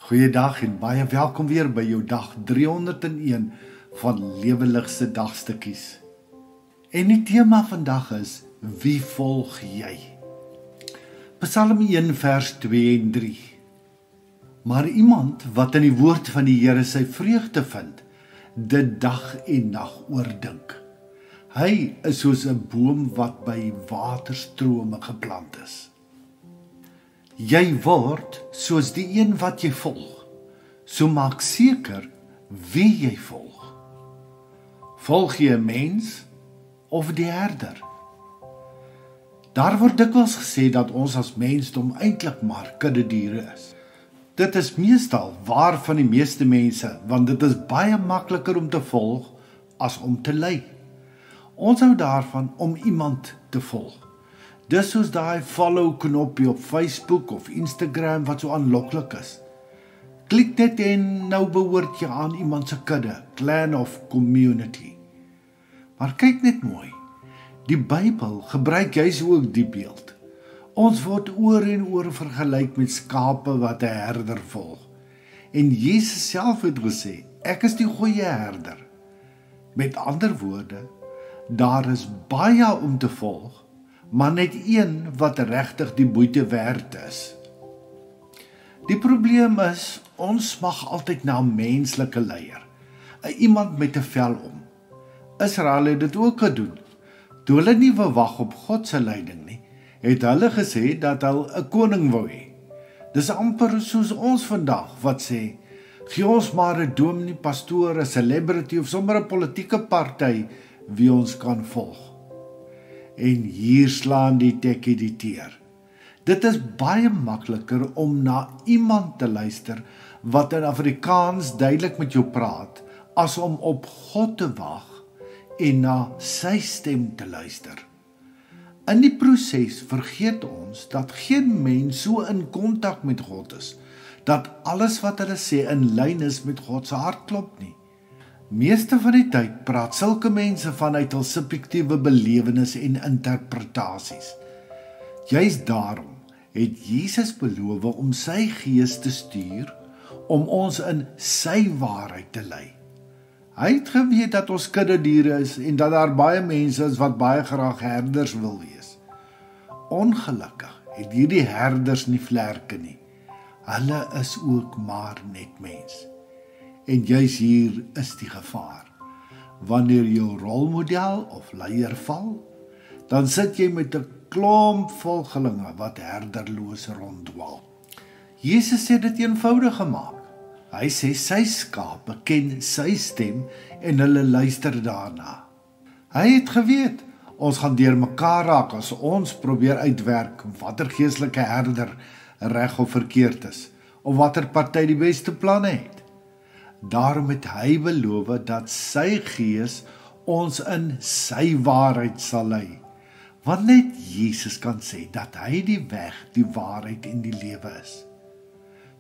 Goeiedag en baie welkom weer by jou dag 301 van Leweligse dagstukkies. En die tema vandag is, wie volg jy? Psalm 1 vers 2 en 3. Maar iemand wat in die woord van die Here sy vreugde vind, dit dag en nag oordink. Hy is soos 'n boom wat by waterstrome geplant is. Jy word soos die een wat jy volg, so maak seker wie jy volg. Volg jy 'n mens of die herder? Daar word dikwels gesê dat ons as mensdom eintlik maar kuddediere is. Dit is meestal waar van die meeste mense, want dit is baie makliker om te volg as om te lei. Ons hou daarvan om iemand te volg. Dis soos daai follow knoppie op Facebook of Instagram wat so aanloklik is. Klik net en nou behoort jy aan iemand se kudde, clan of community. Maar kyk net mooi. Die Bybel gebruik juis ook die beeld. Ons word oor en oor vergelyk met skape wat 'n herder volg. En Jesus self het gesê, ek is die goeie herder. Met ander woorde, daar is baie om te volg, maar net een wat regtig die moeite werd is. Die probleem is, ons smag altyd na 'n menslike leier, iemand met 'n vel om. Israel het dit ook gedoen. Toe hulle nie wou wag op God se leiding nie, het hulle gesê dat hulle 'n koning wou hê. Dis amper soos ons vandag wat sê, gee ons maar 'n dominee, pastoor, 'n celebrity of sommer 'n politieke party wie ons kan volg. En hier slaan die tekkie die teer. Dit is baie makliker om na iemand te luister wat in Afrikaans duidelik met jou praat, as om op God te wag en na sy stem te luister. In die proses vergeet ons dat geen mens so in kontak met God is, dat alles wat hulle sê in lyn is met God se hartklop nie. Meeste van die tyd praat sulke mense vanuit hul subjektiewe belewennisse en interpretasies. Juist daarom het Jesus beloof om sy gees te stuur, om ons in sy waarheid te lei. Hy het geweet dat ons kuddediere is en dat daar baie mense is wat baie graag herders wil wees. Ongelukkig het hierdie herders nie vlerke nie. Hulle is ook maar net mens. En juis hier is die gevaar. Wanneer jou rolmodel of leier val, dan sit jy met 'n klomp volgelinge wat herderloos ronddwaal. Jesus het dit eenvoudig gemaak. Hy sê sy skape ken sy stem en hulle luister daarna. Hy het geweet, ons gaan deur mekaar raak as ons probeer uitwerk watter geestelike herder reg of verkeerd is, of watter party die beste planne het. Daarom het hy beloof dat sy gees ons in sy waarheid sal lei. Want net Jesus kan sê dat hy die weg, die waarheid en die lewe is.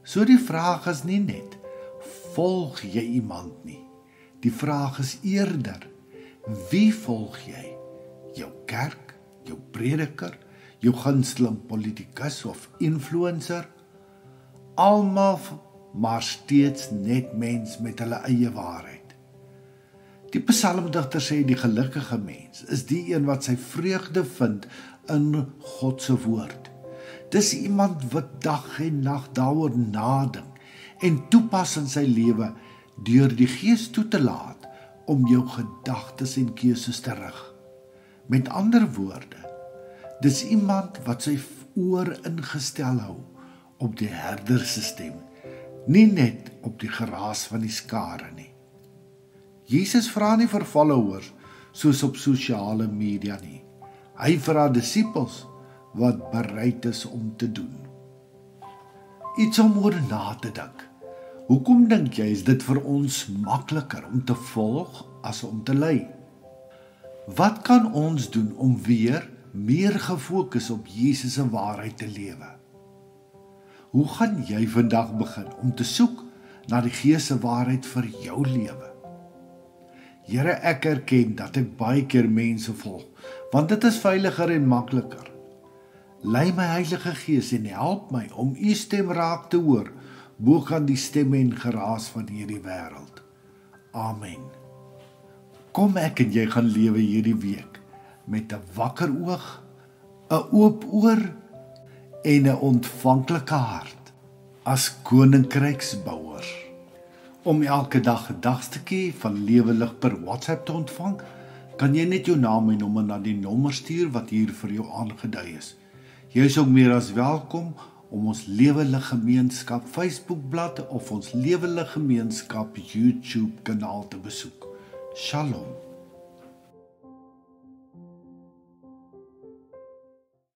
So die vraag is nie net, volg jy iemand nie. Die vraag is eerder, wie volg jy? Jou kerk, jou prediker, jou gunsteling politikus of influencer? Almal maar steeds net mens met hulle eie waarheid. Die psalmdigter sê die gelukkige mens is die een wat sy vreugde vind in God se woord. Dis iemand wat dag en nag daaroor nadink en toepas in sy lewe deur die Gees toe te laat om jou gedagtes en keuses te rig. Met ander woorde, dis iemand wat sy oor ingestel hou op die herder se stem, nie net op die geraas van die skare nie. Jesus vra nie vir followers soos op sosiale media nie. Hy vra disippels wat bereid is om te doen. Iets om oor na te dink. Hoekom dink jy is dit vir ons makliker om te volg as om te lei? Wat kan ons doen om weer meer gefokus op Jesus se waarheid te lewe? Hoe gaan jy vandag begin om te soek na die Gees se waarheid vir jou lewe? Here, ek erken dat ek baie keer mense volg, want dit is veiliger en makliker. Lei my Heilige Gees en help my om u stem raak te hoor, bo kan die stemme en geraas van hierdie wêreld. Amen. Kom ek en jy gaan lewe hierdie week met 'n wakker oog, 'n oop oor en 'n ontvanklike hart as koninkryksbouers. Om elke dag 'n dagstukkie van Lewe Lig per WhatsApp te ontvang, kan jy net jou naam en nommer na die nommer stuur wat hier vir jou aangedui is. Jy is ook meer as welkom om ons Lewe Lig Gemeenskap Facebookblad of ons Lewe Lig Gemeenskap YouTube kanaal te besoek. Shalom.